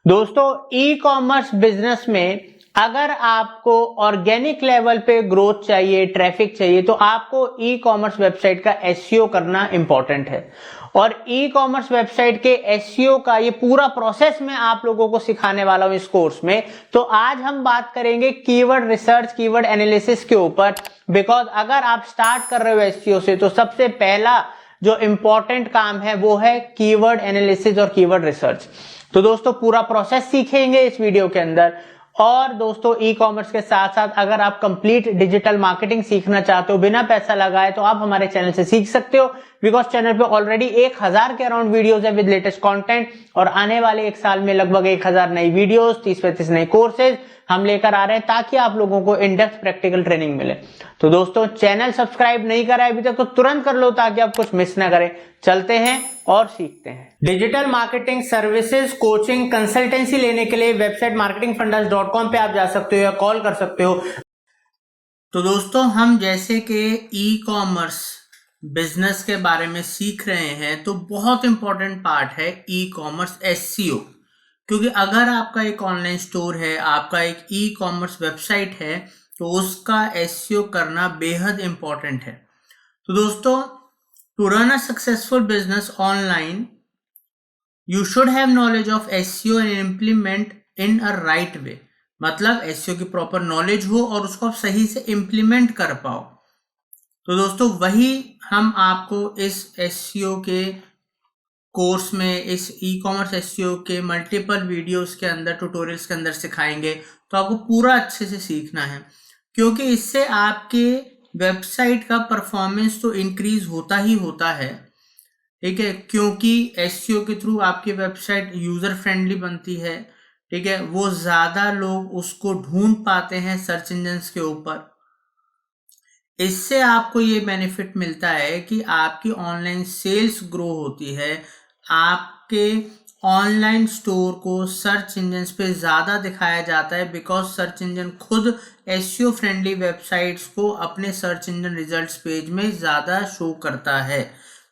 दोस्तों e commerce business में अगर आपको ऑर्गेनिक लेवल पे ग्रोथ चाहिए, ट्रैफिक चाहिए, तो आपको ई कॉमर्स वेबसाइट का एसईओ करना इंपॉर्टेंट है। और ई कॉमर्स वेबसाइट के एसईओ का ये पूरा प्रोसेस मैं आप लोगों को सिखाने वाला हूं इस कोर्स में। तो आज हम बात करेंगे कीवर्ड रिसर्च, कीवर्ड एनालिसिस के ऊपर। बिकॉज अगर आप स्टार्ट कर रहे हो एसईओ से तो सबसे पहला जो इंपॉर्टेंट काम है वो है कीवर्ड एनालिसिस और कीवर्ड रिसर्च। तो दोस्तों पूरा प्रोसेस सीखेंगे इस वीडियो के अंदर। और दोस्तों ई कॉमर्स के साथ साथ अगर आप कंप्लीट डिजिटल मार्केटिंग सीखना चाहते हो बिना पैसा लगाए तो आप हमारे चैनल से सीख सकते हो। बिकॉज चैनल पे ऑलरेडी 1000 के अराउंड वीडियोस है विद लेटेस्ट कंटेंट, और आने वाले एक साल में लगभग 1000 नई वीडियोस, 30-35 नए कोर्सेज हम लेकर आ रहे हैं ताकि आप लोगों को इन डेप्थ प्रैक्टिकल ट्रेनिंग मिले। तो दोस्तों चैनल सब्सक्राइब नहीं करा है अभी तक तो तुरंत कर लो ताकि आप कुछ मिस ना करें। चलते हैं और सीखते हैं। Digital marketing services, coaching, consultancy लेने के लिए वेबसाइट marketingfundas.com पे आप जा सकते हो या कॉल कर सकते हो। तो दोस्तों हम जैसे कि ई कॉमर्स बिजनेस के बारे में सीख रहे हैं तो बहुत इंपॉर्टेंट पार्ट है ई कॉमर्स एसईओ। क्योंकि अगर आपका एक ऑनलाइन स्टोर है, आपका एक ई कॉमर्स वेबसाइट है, तो उसका एसईओ करना बेहद इंपॉर्टेंट है। तो दोस्तों to run a successful business online you should have knowledge of SEO and implement in a right way. मतलब एसईओ की प्रॉपर नॉलेज हो और उसको आप सही से इम्प्लीमेंट कर पाओ। तो दोस्तों वही हम आपको इस एसईओ के कोर्स में, इस ई कॉमर्स एसईओ के मल्टीपल वीडियोस के अंदर, ट्यूटोरियल्स के अंदर सिखाएंगे। तो आपको पूरा अच्छे से सीखना है क्योंकि इससे आपके वेबसाइट का परफॉर्मेंस तो इंक्रीज होता ही होता है, ठीक है। क्योंकि एसईओ के थ्रू आपकी वेबसाइट यूजर फ्रेंडली बनती है, ठीक है। वो ज्यादा लोग उसको ढूंढ पाते हैं सर्च इंजन्स के ऊपर। इससे आपको ये बेनिफिट मिलता है कि आपकी ऑनलाइन सेल्स ग्रो होती है, आपके ऑनलाइन स्टोर को सर्च इंजन्स पे ज़्यादा दिखाया जाता है। बिकॉज सर्च इंजन खुद एसईओ फ्रेंडली वेबसाइट्स को अपने सर्च इंजन रिजल्ट्स पेज में ज़्यादा शो करता है।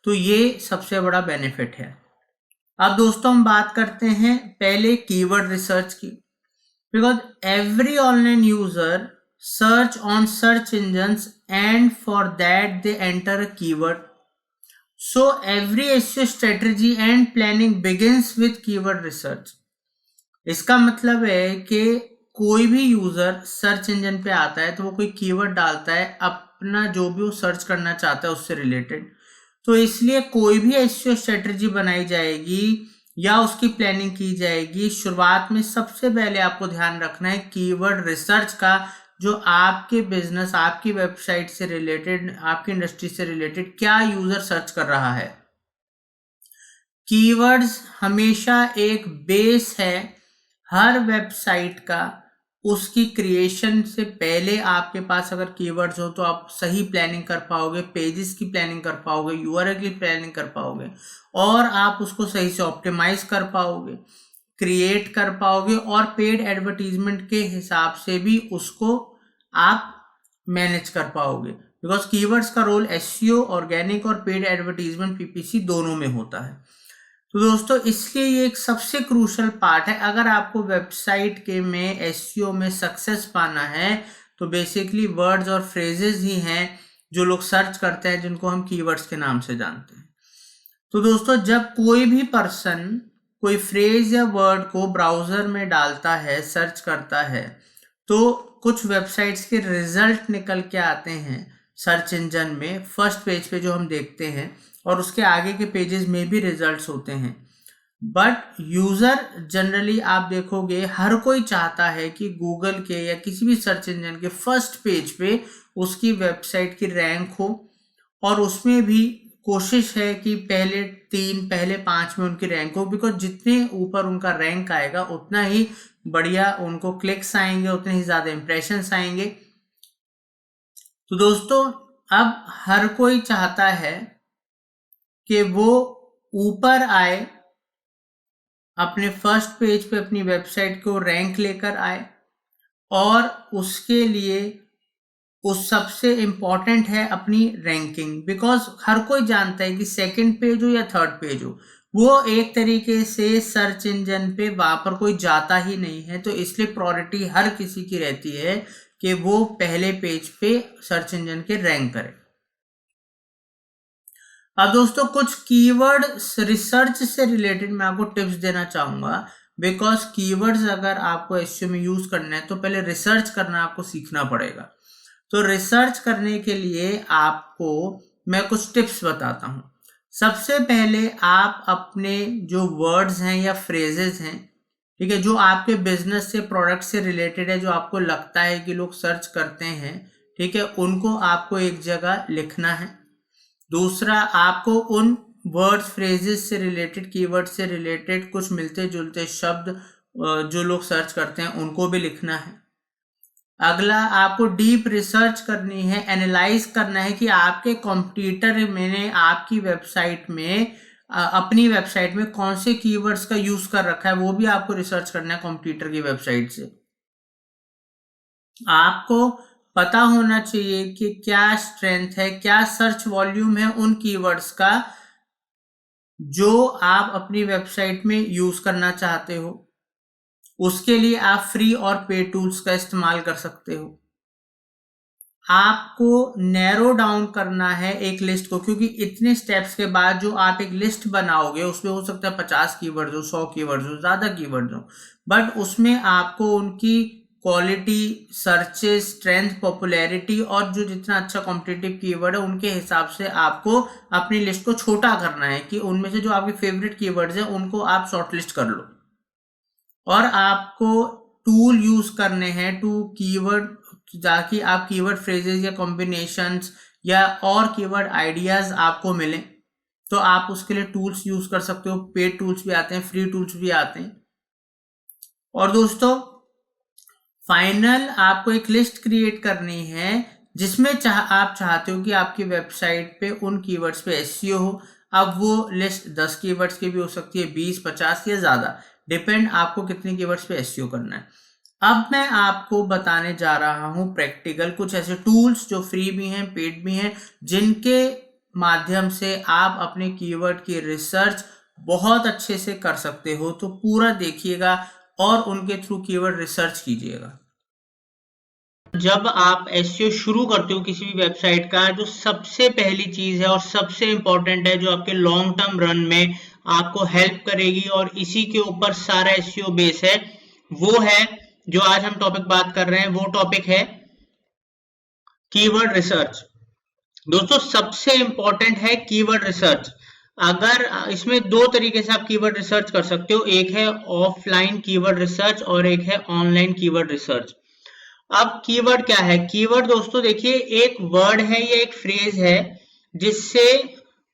तो ये सबसे बड़ा बेनिफिट है। अब दोस्तों हम बात करते हैं पहले कीवर्ड रिसर्च की। Because every online user search on search engines and for that they enter a keyword. So every SEO strategy and planning begins with keyword research. इसका मतलब है कि कोई भी यूजर सर्च इंजन पे आता है तो वो कोई कीवर्ड डालता है अपना जो भी वो सर्च करना चाहता है उससे रिलेटेड। तो इसलिए कोई भी एसईओ स्ट्रेटजी बनाई जाएगी या उसकी प्लानिंग की जाएगी, शुरुआत में सबसे पहले आपको ध्यान रखना है कीवर्ड रिसर्च का, जो आपके बिजनेस, आपकी वेबसाइट से रिलेटेड, आपकी इंडस्ट्री से रिलेटेड क्या यूजर सर्च कर रहा है। कीवर्ड्स हमेशा एक बेस है हर वेबसाइट का। उसकी क्रिएशन से पहले आपके पास अगर कीवर्ड्स हो तो आप सही प्लानिंग कर पाओगे, पेजेस की प्लानिंग कर पाओगे, यूआरएल की प्लानिंग कर पाओगे, और आप उसको सही से ऑप्टिमाइज कर पाओगे, क्रिएट कर पाओगे, और पेड एडवर्टीजमेंट के हिसाब से भी उसको आप मैनेज कर पाओगे। बिकॉज कीवर्ड्स का रोल एसईओ, ऑर्गेनिक और पेड एडवर्टीजमेंट, पीपीसी दोनों में होता है। तो दोस्तों इसलिए ये एक सबसे क्रूशियल पार्ट है। अगर आपको वेबसाइट के में एसईओ में सक्सेस पाना है तो बेसिकली वर्ड्स और फ्रेजेस ही हैं जो लोग सर्च करते हैं, जिनको हम कीवर्ड्स के नाम से जानते हैं। तो दोस्तों जब कोई भी पर्सन कोई फ्रेज या वर्ड को ब्राउजर में डालता है, सर्च करता है, तो कुछ वेबसाइट्स के रिजल्ट निकल के आते हैं सर्च इंजन में, फर्स्ट पेज पे जो हम देखते हैं, और उसके आगे के पेजेस में भी रिजल्ट्स होते हैं। बट यूजर जनरली आप देखोगे हर कोई चाहता है कि गूगल के या किसी भी सर्च इंजन के फर्स्ट पेज पे उसकी वेबसाइट की रैंक हो, और उसमें भी कोशिश है कि पहले 3, पहले 5 में उनकी रैंक हो। बिकॉज जितने ऊपर उनका रैंक आएगा उतना ही बढ़िया उनको क्लिक्स आएंगे, उतने ही ज्यादा इंप्रेशंस आएंगे। तो दोस्तों अब हर कोई चाहता है कि वो ऊपर आए, अपने फर्स्ट पेज पे अपनी वेबसाइट को रैंक लेकर आए, और उसके लिए उस सबसे इंपॉर्टेंट है अपनी रैंकिंग। बिकॉज हर कोई जानता है कि सेकंड पेज हो या थर्ड पेज हो, वो एक तरीके से सर्च इंजन पे वहां पर कोई जाता ही नहीं है, तो इसलिए प्रायोरिटी हर किसी की रहती है कि वो पहले पेज पे सर्च इंजन के रैंक करे। अब दोस्तों कुछ कीवर्ड रिसर्च से रिलेटेड मैं आपको टिप्स देना चाहूंगा, बिकॉज कीवर्ड्स अगर आपको एसईओ में यूज करना है तो पहले रिसर्च करना आपको सीखना पड़ेगा। तो रिसर्च करने के लिए आपको मैं कुछ टिप्स बताता हूं। सबसे पहले आप अपने जो वर्ड्स हैं या फ्रेजेस हैं, ठीक है, जो आपके बिजनेस से प्रोडक्ट से रिलेटेड है, जो आपको लगता है कि लोग सर्च करते हैं, ठीक है, उनको आपको एक जगह लिखना है। दूसरा, आपको उन वर्ड्स फ्रेजेस से रिलेटेड, कीवर्ड से रिलेटेड कुछ मिलते जुलते शब्द जो लोग सर्च करते हैं उनको भी लिखना है। अगला, आपको डीप रिसर्च करनी है, एनालाइज करना है कि आपके कॉम्पिटिटर मैंने आपकी वेबसाइट में अपनी वेबसाइट में कौन से कीवर्ड्स का यूज कर रखा है, वो भी आपको रिसर्च करना है कॉम्पिटिटर की वेबसाइट से। आपको पता होना चाहिए कि क्या स्ट्रेंथ है, क्या सर्च वॉल्यूम है उन कीवर्ड्स का जो आप अपनी वेबसाइट में यूज करना चाहते हो। उसके लिए आप फ्री और पेड टूल्स का इस्तेमाल कर सकते हो। आपको नैरो डाउन करना है एक लिस्ट को, क्योंकि इतने स्टेप्स के बाद जो आप एक लिस्ट बनाओगे उसमें हो सकता है 50 कीवर्ड हो, 100 कीवर्ड हो, ज्यादा कीवर्ड हो, बट उसमें आपको उनकी क्वालिटी, सर्चेस, स्ट्रेंथ, पॉपुलैरिटी और जो जितना अच्छा कॉम्पिटिटिव कीवर्ड है उनके हिसाब से आपको अपनी लिस्ट को छोटा करना है कि उनमें से जो आपके फेवरेट कीवर्ड्स हैं उनको आप शॉर्टलिस्ट कर लो। और आपको टूल यूज करने हैं टू कीवर्ड, ताकि आप कीवर्ड फ्रेजेस या कॉम्बिनेशंस या और कीवर्ड आइडियाज आपको मिले, तो आप उसके लिए टूल्स यूज कर सकते हो। पेड टूल्स भी आते हैं, फ्री टूल्स भी आते हैं। और दोस्तों फाइनल, आपको एक लिस्ट क्रिएट करनी है जिसमें आप चाहते हो कि आपकी वेबसाइट पे उन कीवर्ड्स पे एसईओ हो। अब वो लिस्ट 10 कीवर्ड्स की भी हो सकती है, 20, 50 या ज्यादा, डिपेंड आपको कितने कीवर्ड्स पे एसईओ करना है। अब मैं आपको बताने जा रहा हूं प्रैक्टिकल कुछ ऐसे टूल्स जो फ्री भी हैं, पेड भी हैं, जिनके माध्यम से आप अपने कीवर्ड की रिसर्च बहुत अच्छे से कर सकते हो। तो पूरा देखिएगा और उनके थ्रू कीवर्ड रिसर्च कीजिएगा। जब आप एसईओ शुरू करते हो किसी भी वेबसाइट का, जो सबसे पहली चीज है और सबसे इंपॉर्टेंट है, जो आपके लॉन्ग टर्म रन में आपको हेल्प करेगी और इसी के ऊपर सारा एसईओ बेस है, वो है जो आज हम टॉपिक बात कर रहे हैं, वो टॉपिक है कीवर्ड रिसर्च। दोस्तों सबसे इंपॉर्टेंट है कीवर्ड रिसर्च। अगर इसमें दो तरीके से आप कीवर्ड रिसर्च कर सकते हो, एक है ऑफलाइन कीवर्ड रिसर्च और एक है ऑनलाइन कीवर्ड रिसर्च। अब कीवर्ड क्या है? कीवर्ड दोस्तों देखिए एक वर्ड है या एक फ्रेज है जिससे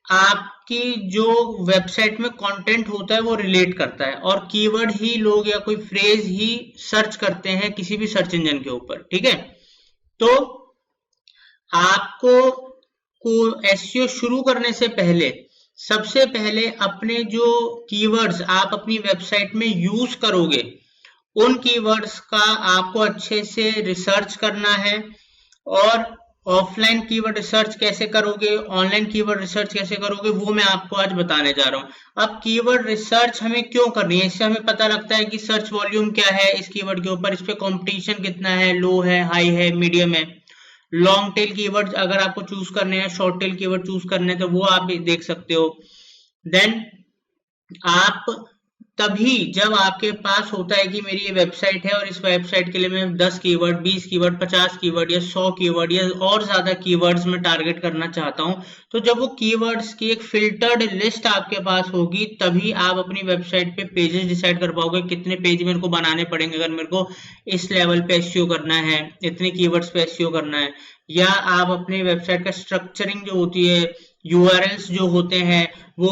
आपकी जो वेबसाइट में कंटेंट होता है वो रिलेट करता है, और कीवर्ड ही लोग या कोई फ्रेज ही सर्च करते हैं किसी भी सर्च इंजन के ऊपर, ठीक है। तो आपको एसईओ शुरू करने से पहले सबसे पहले अपने जो कीवर्ड्स आप अपनी वेबसाइट में यूज करोगे उन कीवर्ड्स का आपको अच्छे से रिसर्च करना है। और ऑफलाइन कीवर्ड रिसर्च कैसे करोगे, ऑनलाइन कीवर्ड रिसर्च कैसे करोगे, वो मैं आपको आज बताने जा रहा हूं। अब कीवर्ड रिसर्च हमें क्यों करनी है? इससे हमें पता लगता है कि सर्च वॉल्यूम क्या है इस कीवर्ड के ऊपर, इस पे कंपटीशन कितना है, लो है, हाई है, मीडियम है। लॉन्ग टेल कीवर्ड अगर आपको चूज करने हैं, शॉर्ट टेल कीवर्ड चूज करने हैं, तो वो आप देख सकते हो। देन आप तभी जब आपके पास होता है कि मेरी ये वेबसाइट है और इस वेबसाइट के लिए मैं 10 कीवर्ड, 20 कीवर्ड, 50 कीवर्ड या 100 कीवर्ड या और ज्यादा कीवर्ड्स में टारगेट करना चाहता हूं, तो जब वो कीवर्ड्स की एक फिल्टर्ड लिस्ट आपके पास होगी तभी आप अपनी वेबसाइट पे पेजेस डिसाइड कर पाओगे कितने पेज मेरे को बनाने पड़ेंगे अगर मेरे को इस लेवल पे एसईओ करना है, इतने कीवर्ड्स पे एसईओ करना है। या आप अपनी वेबसाइट का स्ट्रक्चरिंग जो होती है, यूआरएल्स जो होते हैं, वो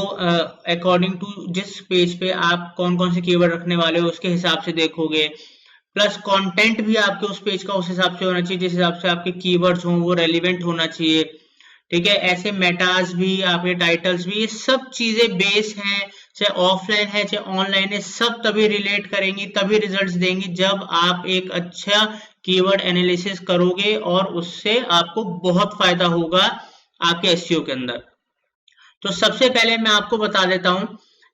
अकॉर्डिंग टू जिस पेज पे आप कौन कौन से कीवर्ड रखने वाले हो उसके हिसाब से देखोगे। प्लस कंटेंट भी आपके उस पेज का उस हिसाब से होना चाहिए जिस हिसाब से आपके कीवर्ड्स हों वो रेलिवेंट होना चाहिए, ठीक है। ऐसे मेटाज भी, आपके टाइटल्स भी, ये सब चीजें बेस हैं, चाहे ऑफलाइन है चाहे ऑनलाइन है, सब तभी रिलेट करेंगी, तभी रिजल्ट्स देंगी जब आप एक अच्छा कीवर्ड एनालिसिस करोगे और उससे आपको बहुत फायदा होगा आपके एसईओ के अंदर। तो सबसे पहले मैं आपको बता देता हूं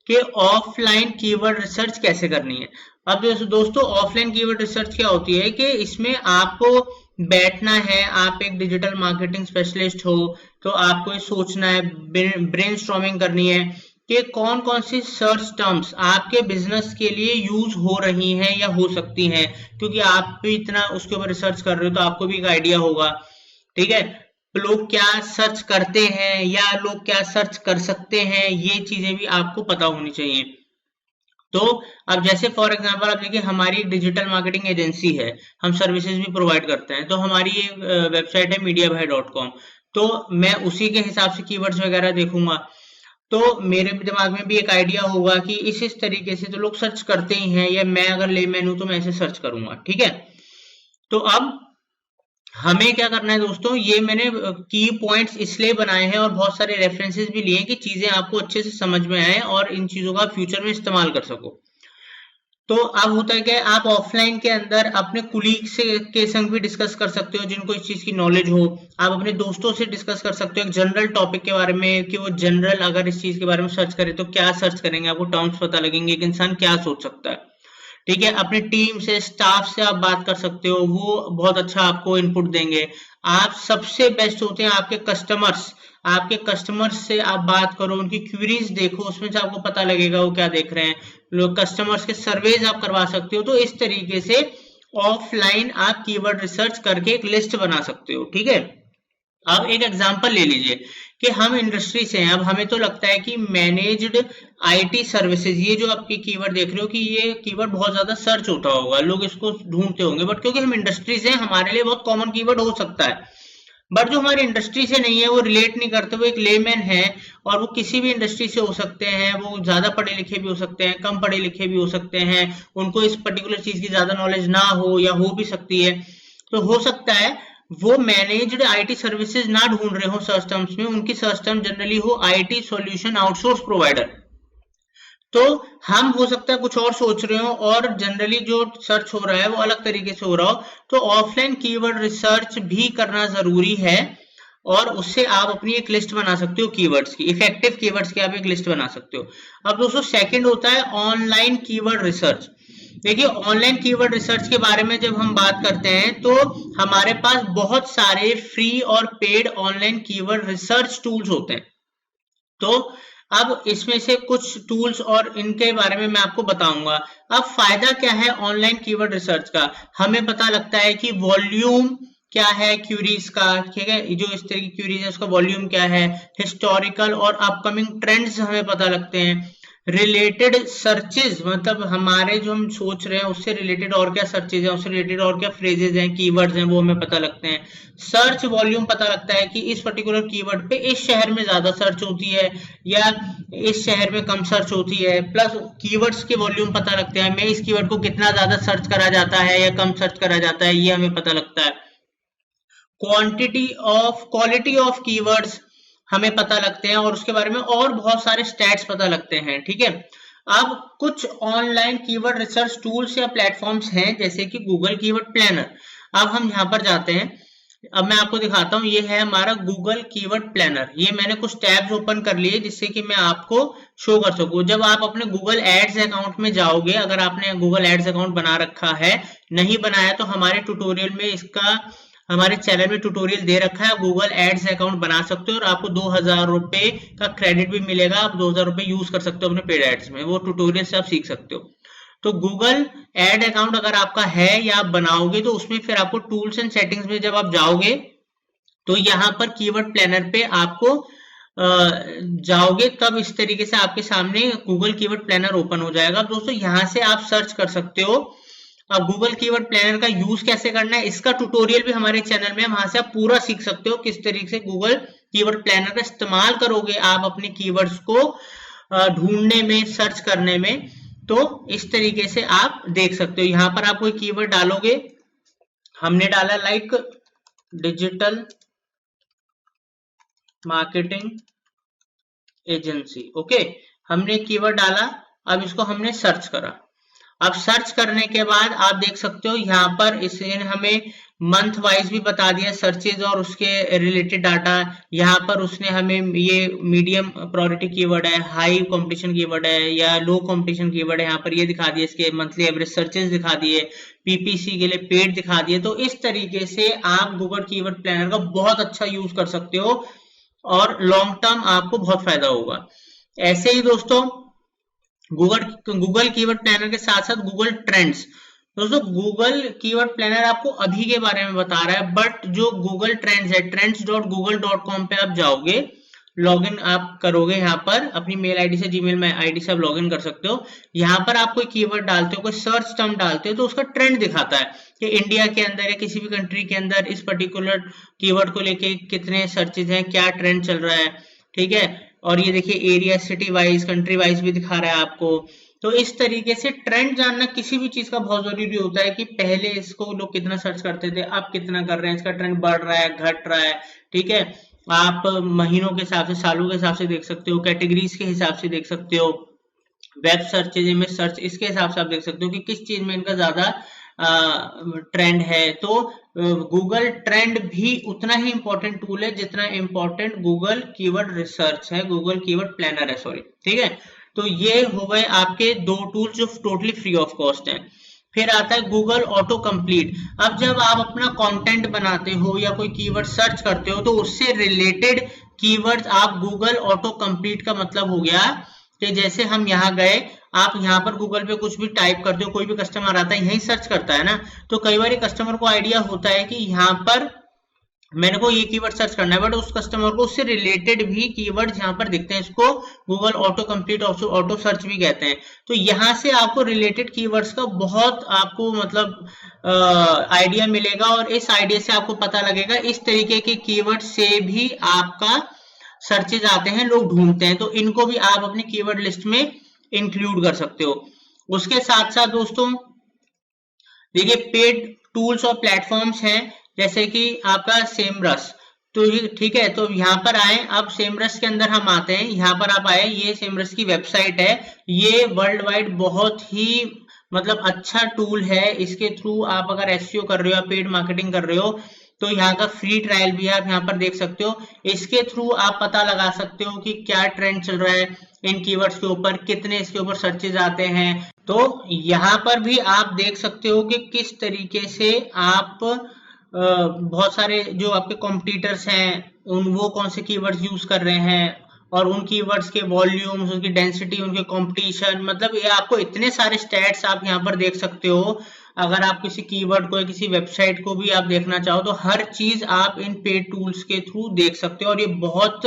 कि ऑफलाइन कीवर्ड रिसर्च कैसे करनी है। अब दोस्तों ऑफलाइन कीवर्ड रिसर्च क्या होती है कि इसमें आपको बैठना है, आप एक डिजिटल मार्केटिंग स्पेशलिस्ट हो तो आपको ये सोचना है, ब्रेनस्टॉर्मिंग करनी है कि कौन कौन सी सर्च टर्म्स आपके बिजनेस के लिए यूज हो रही हैं या हो सकती हैं, क्योंकि आप भी इतना उसके ऊपर रिसर्च कर रहे हो तो आपको भी एक आइडिया होगा। ठीक है, लोग क्या सर्च करते हैं या लोग क्या सर्च कर सकते हैं, ये चीजें भी आपको पता होनी चाहिए। तो अब जैसे फॉर एग्जांपल आप देखिए, हमारी एक डिजिटल मार्केटिंग एजेंसी है, हम सर्विसेज भी प्रोवाइड करते हैं, तो हमारी ये वेबसाइट है mediabhai.com। तो मैं उसी के हिसाब से कीवर्ड्स वगैरह देखूंगा, तो मेरे दिमाग में भी एक आइडिया होगा कि इस तरीके से तो लोग सर्च करते ही हैं, या मैं अगर लेमैन हूं तो मैं ऐसे सर्च करूंगा। ठीक है, तो अब हमें क्या करना है दोस्तों, ये मैंने की पॉइंट्स इसलिए बनाए हैं और बहुत सारे रेफरेंसेस भी लिए कि चीजें आपको अच्छे से समझ में आए और इन चीजों का फ्यूचर में इस्तेमाल कर सको। तो अब होता है क्या, आप ऑफलाइन के अंदर अपने कुलीग से के संग भी डिस्कस कर सकते हो जिनको इस चीज की नॉलेज हो, आप अपने दोस्तों से डिस्कस कर सकते हो एक जनरल टॉपिक के बारे में कि वो जनरल अगर इस चीज के बारे में सर्च करे तो क्या सर्च करेंगे, आपको टर्म्स पता लगेंगे, एक इंसान क्या सोच सकता है। ठीक है, अपनी टीम से, स्टाफ से आप बात कर सकते हो, वो बहुत अच्छा आपको इनपुट देंगे। आप सबसे बेस्ट होते हैं आपके कस्टमर्स, आपके कस्टमर्स से आप बात करो, उनकी क्वेरीज देखो, उसमें से आपको पता लगेगा वो क्या देख रहे हैं, लोग कस्टमर्स के सर्वेज आप करवा सकते हो। तो इस तरीके से ऑफलाइन आप कीवर्ड रिसर्च करके एक लिस्ट बना सकते हो। ठीक है, अब एक एग्जांपल ले लीजिए कि हम इंडस्ट्री से हैं, अब हमें तो लगता है कि मैनेज्ड आईटी सर्विसेज, ये जो आपकी कीवर्ड देख रहे हो कि ये कीवर्ड बहुत ज्यादा सर्च होता होगा, लोग इसको ढूंढते होंगे, बट क्योंकि हम इंडस्ट्री से हैं हमारे लिए बहुत कॉमन कीवर्ड हो सकता है। बट जो हमारी इंडस्ट्री से नहीं है, वो रिलेट नहीं करते, वो एक लेमैन है, और वो किसी भी इंडस्ट्री से हो सकते हैं, वो ज्यादा पढ़े लिखे भी हो सकते हैं, कम पढ़े लिखे भी हो सकते हैं, उनको इस पर्टिकुलर चीज की ज्यादा नॉलेज ना हो या हो भी सकती है। तो हो सकता है वो मैनेज्ड आईटी सर्विसेज ना ढूंढ रहे हो सर्च टर्म्स में, उनकी सर्च टर्म जनरली हो आईटी सॉल्यूशन आउटसोर्स प्रोवाइडर। तो हम हो सकता है कुछ और सोच रहे हो और जनरली जो सर्च हो रहा है वो अलग तरीके से हो रहा हो। तो ऑफलाइन कीवर्ड रिसर्च भी करना जरूरी है, और उससे आप अपनी एक लिस्ट बना सकते हो कीवर्ड्स की, इफेक्टिव कीवर्ड्स की आप एक लिस्ट बना सकते हो। अब दोस्तों सेकंड होता है ऑनलाइन कीवर्ड रिसर्च। देखिए, ऑनलाइन कीवर्ड रिसर्च के बारे में जब हम बात करते हैं तो हमारे पास बहुत सारे फ्री और paid online keyword research tools होते हैं। तो अब इसमें से कुछ टूल्स और इनके बारे में मैं आपको बताऊंगा। अब फायदा क्या है ऑनलाइन कीवर्ड रिसर्च का, हमें पता लगता है कि वॉल्यूम क्या है क्यूरीज का। ठीक है, जो इस तरह की क्यूरीज है उसका वॉल्यूम क्या है, हिस्टोरिकल और अपकमिंग ट्रेंड्स हमें पता लगते हैं। रिलेटेड सर्चेज, मतलब हमारे जो हम सोच रहे हैं उससे रिलेटेड और क्या सर्चेज है, उससे रिलेटेड और क्या फ्रेजेज हैं, कीवर्ड्स हैं, वो हमें पता लगते हैं। सर्च वॉल्यूम पता लगता है कि इस पर्टिकुलर कीवर्ड पे इस शहर में ज्यादा सर्च होती है या इस शहर में कम सर्च होती है। प्लस कीवर्ड्स के वॉल्यूम पता लगते हैं, मैं इस कीवर्ड को कितना ज्यादा सर्च करा जाता है या कम सर्च करा जाता है, ये हमें पता लगता है। क्वालिटी ऑफ कीवर्ड्स हमें पता लगते हैं, और उसके बारे में और बहुत सारे स्टैट्स पता लगते हैं। ठीक है, अब कुछ ऑनलाइन कीवर्ड रिसर्च टूल्स या प्लेटफॉर्म्स हैं जैसे कि गूगल कीवर्ड प्लानर। अब हम यहाँ पर जाते हैं, अब मैं आपको दिखाता हूँ, ये है हमारा गूगल कीवर्ड प्लानर। ये मैंने कुछ टैब्स ओपन कर लिए जिससे कि मैं आपको शो कर सकूँ। जब आप अपने गूगल एड्स अकाउंट में जाओगे, अगर आपने गूगल एड्स अकाउंट बना रखा है, नहीं बनाया तो हमारे ट्यूटोरियल में इसका, हमारे चैनल में ट्यूटोरियल दे रखा है, गूगल एड्स अकाउंट बना सकते हो और आपको 2000 रुपए का क्रेडिट भी मिलेगा, आप 2000 रुपए यूज कर सकते हो अपने पेड एड्स में, वो ट्यूटोरियल से आप सीख सकते हो। तो गूगल एड अकाउंट अगर आपका है या आप बनाओगे तो उसमें फिर आपको टूल्स एंड सेटिंग्स में जब आप जाओगे तो यहाँ पर कीवर्ड प्लानर पे आपको जाओगे, तब इस तरीके से आपके सामने गूगल कीवर्ड प्लानर ओपन हो जाएगा। दोस्तों यहाँ से आप सर्च कर सकते हो। अब गूगल कीवर्ड प्लानर का यूज कैसे करना है इसका ट्यूटोरियल भी हमारे चैनल में है, वहां से आप पूरा सीख सकते हो किस तरीके से गूगल कीवर्ड प्लानर का इस्तेमाल करोगे आप अपने कीवर्ड्स को ढूंढने में, सर्च करने में। तो इस तरीके से आप देख सकते हो। यहाँ पर आप कोई कीवर्ड डालोगे, हमने डाला like digital marketing agency, okay, हमने कीवर्ड डाला, अब इसको हमने सर्च करा। अब सर्च करने के बाद आप देख सकते हो यहाँ पर इसे हमें मंथ वाइज भी बता दिया सर्चेज और उसके रिलेटेड डाटा। यहाँ पर उसने हमें ये मीडियम प्रायोरिटी कीवर्ड है, हाई कंपटीशन कीवर्ड है या लो कंपटीशन कीवर्ड है, यहाँ पर ये दिखा दिया, इसके मंथली एवरेज सर्चेज दिखा दिए, पीपीसी के लिए पेड दिखा दिए। तो इस तरीके से आप गूगल कीवर्ड प्लानर का बहुत अच्छा यूज कर सकते हो और लॉन्ग टर्म आपको बहुत फायदा होगा। ऐसे ही दोस्तों गूगल कीवर्ड प्लानर के साथ साथ गूगल ट्रेंड्स। दोस्तों गूगल कीवर्ड प्लानर आपको अभी के बारे में बता रहा है, बट जो गूगल ट्रेंड्स है trends.google.com पे आप जाओगे, लॉगिन आप करोगे, यहाँ पर अपनी मेल आईडी से, जीमेल में आईडी से आप लॉगिन कर सकते हो। यहाँ पर आप कोई कीवर्ड डालते हो, कोई सर्च टर्म डालते हो तो उसका ट्रेंड दिखाता है कि इंडिया के अंदर या किसी भी कंट्री के अंदर इस पर्टिकुलर कीवर्ड को लेके कितने सर्चेज हैं, क्या ट्रेंड चल रहा है, ठीक है। और ये देखिए area, city wise, country wise भी दिखा रहा है आपको। तो इस तरीके से ट्रेंड जानना किसी भी चीज का बहुत जरूरी होता है कि पहले इसको लोग कितना सर्च करते थे, अब कितना कर रहे हैं, इसका ट्रेंड बढ़ रहा है, घट रहा है, ठीक है। आप महीनों के हिसाब से, सालों के हिसाब से देख सकते हो, कैटेगरीज के हिसाब से देख सकते हो, वेब सर्चेज में सर्च, इसके हिसाब से आप देख सकते हो कि किस चीज में इनका ज्यादा ट्रेंड है। तो गूगल ट्रेंड भी उतना ही इंपॉर्टेंट टूल है जितना इंपॉर्टेंट गूगल कीवर्ड रिसर्च है, गूगल कीवर्ड प्लानर है, सॉरी, ठीक है। तो ये हो गए आपके दो टूल जो टोटली फ्री ऑफ कॉस्ट है। फिर आता है गूगल ऑटो कंप्लीट। अब जब आप अपना कंटेंट बनाते हो या कोई कीवर्ड सर्च करते हो तो उससे रिलेटेड कीवर्ड्स आप गूगल ऑटो कंप्लीट का मतलब हो गया कि जैसे हम यहाँ गए, आप यहाँ पर गूगल पे कुछ भी टाइप करते हो, कोई भी कस्टमर आता है यही सर्च करता है ना, तो कई बार कस्टमर को आइडिया होता है कि यहाँ पर मैंने को ये कीवर्ड सर्च करना है, बट उस कस्टमर को उससे रिलेटेड भी कीवर्ड्स यहाँ पर दिखते हैं, इसको Google auto complete, auto search भी कहते हैं। तो यहाँ से आपको रिलेटेड कीवर्ड्स का बहुत आपको मतलब आइडिया मिलेगा और इस आइडिया से आपको पता लगेगा इस तरीके के कीवर्ड से भी आपका सर्चेज आते हैं, लोग ढूंढते हैं, तो इनको भी आप अपनी कीवर्ड लिस्ट में इंक्लूड कर सकते हो। उसके साथ साथ दोस्तों देखिए पेड टूल्स और प्लेटफॉर्म्स हैं, जैसे कि आपका सेमरस, तो ठीक है। तो यहाँ पर आए, अब सेमरस के अंदर हम आते हैं, यहाँ पर आप आए, ये सेमरस की वेबसाइट है, ये वर्ल्ड वाइड बहुत ही मतलब अच्छा टूल है। इसके थ्रू आप अगर एसईओ कर रहे हो या पेड मार्केटिंग कर रहे हो तो यहाँ का फ्री ट्रायल भी है, आप यहाँ पर देख सकते हो। इसके थ्रू आप पता लगा सकते हो कि क्या ट्रेंड चल रहा है इन कीवर्ड्स के ऊपर, कितने इसके ऊपर सर्चेज आते हैं। तो यहाँ पर भी आप देख सकते हो कि किस तरीके से आप बहुत सारे जो आपके कॉम्पिटिटर्स हैं वो कौन से कीवर्ड्स यूज कर रहे हैं और उन कीवर्ड्स के वॉल्यूम्स, उनकी डेंसिटी, उनके कंपटीशन, मतलब ये आपको इतने सारे स्टैट्स आप यहाँ पर देख सकते हो। अगर आप किसी कीवर्ड को या किसी वेबसाइट को भी आप देखना चाहो तो हर चीज आप इन पेड टूल्स के थ्रू देख सकते हो और ये बहुत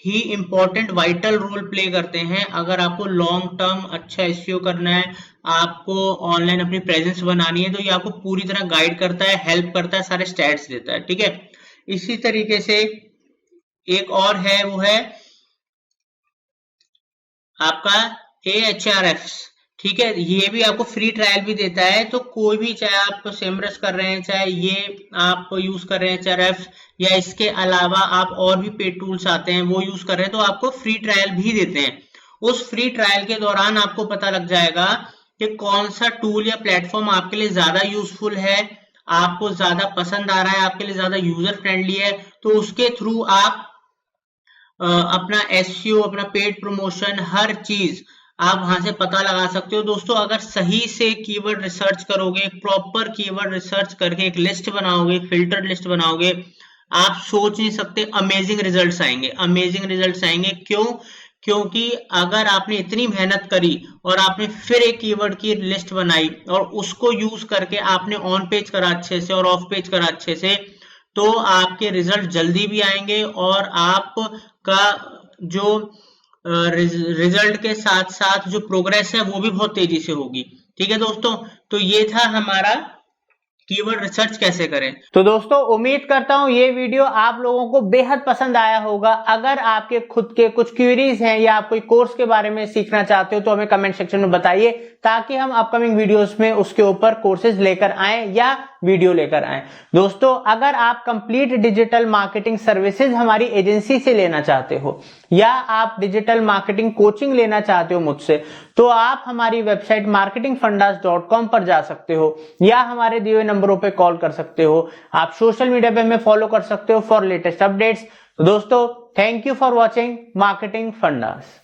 ही इंपॉर्टेंट वाइटल रोल प्ले करते हैं। अगर आपको लॉन्ग टर्म अच्छा एसईओ करना है, आपको ऑनलाइन अपनी प्रेजेंस बनानी है, तो ये आपको पूरी तरह गाइड करता है, हेल्प करता है, सारे स्टैट्स देता है, ठीक है। इसी तरीके से एक और है, वो है आपका AHRF, ठीक है। ये भी आपको फ्री ट्रायल भी देता है, तो कोई भी, चाहे आप सेमरस कर रहे हैं, चाहे ये आप यूज कर रहे हैं HRF, या इसके अलावा आप और भी पेड टूल्स आते हैं वो यूज कर रहे हैं, तो आपको फ्री ट्रायल भी देते हैं। उस फ्री ट्रायल के दौरान आपको पता लग जाएगा कि कौन सा टूल या प्लेटफॉर्म आपके लिए ज्यादा यूजफुल है, आपको ज्यादा पसंद आ रहा है, आपके लिए ज्यादा यूजर फ्रेंडली है, तो उसके थ्रू आप अपना एसईओ, अपना पेड प्रमोशन, हर चीज आप वहां से पता लगा सकते हो। दोस्तों अगर सही से कीवर्ड रिसर्च करोगे, एक प्रॉपर कीवर्ड रिसर्च करके एक लिस्ट बनाओगे, एक फिल्टर्ड लिस्ट बनाओगे, आप सोच नहीं सकते अमेजिंग रिजल्ट्स आएंगे, अमेजिंग रिजल्ट्स आएंगे। क्यों? क्योंकि अगर आपने इतनी मेहनत करी और आपने फिर एक कीवर्ड की लिस्ट बनाई और उसको यूज करके आपने ऑन पेज करा अच्छे से और ऑफ पेज करा अच्छे से, तो आपके रिजल्ट जल्दी भी आएंगे और आपका जो रिजल्ट के साथ साथ जो प्रोग्रेस है वो भी बहुत तेजी से होगी, ठीक है दोस्तों। तो ये था हमारा कीवर्ड रिसर्च कैसे करें। तो दोस्तों उम्मीद करता हूं ये वीडियो आप लोगों को बेहद पसंद आया होगा। अगर आपके खुद के कुछ क्वेरीज हैं या आप कोई कोर्स के बारे में सीखना चाहते हो तो हमें कमेंट सेक्शन में बताइए, ताकि हम अपकमिंग वीडियोस में उसके ऊपर कोर्सेज लेकर आएं या वीडियो लेकर आए। दोस्तों, अगर आप कंप्लीट डिजिटल मार्केटिंग सर्विसेज हमारी एजेंसी से लेना चाहते हो या आप डिजिटल मार्केटिंग कोचिंग लेना चाहते हो मुझसे, तो आप हमारी वेबसाइट marketingfundas.com पर जा सकते हो या हमारे दिए हुए नंबरों पे कॉल कर सकते हो। आप सोशल मीडिया पे हमें फॉलो कर सकते हो फॉर लेटेस्ट अपडेट्स। तो दोस्तों, thank you for watching marketing fundas.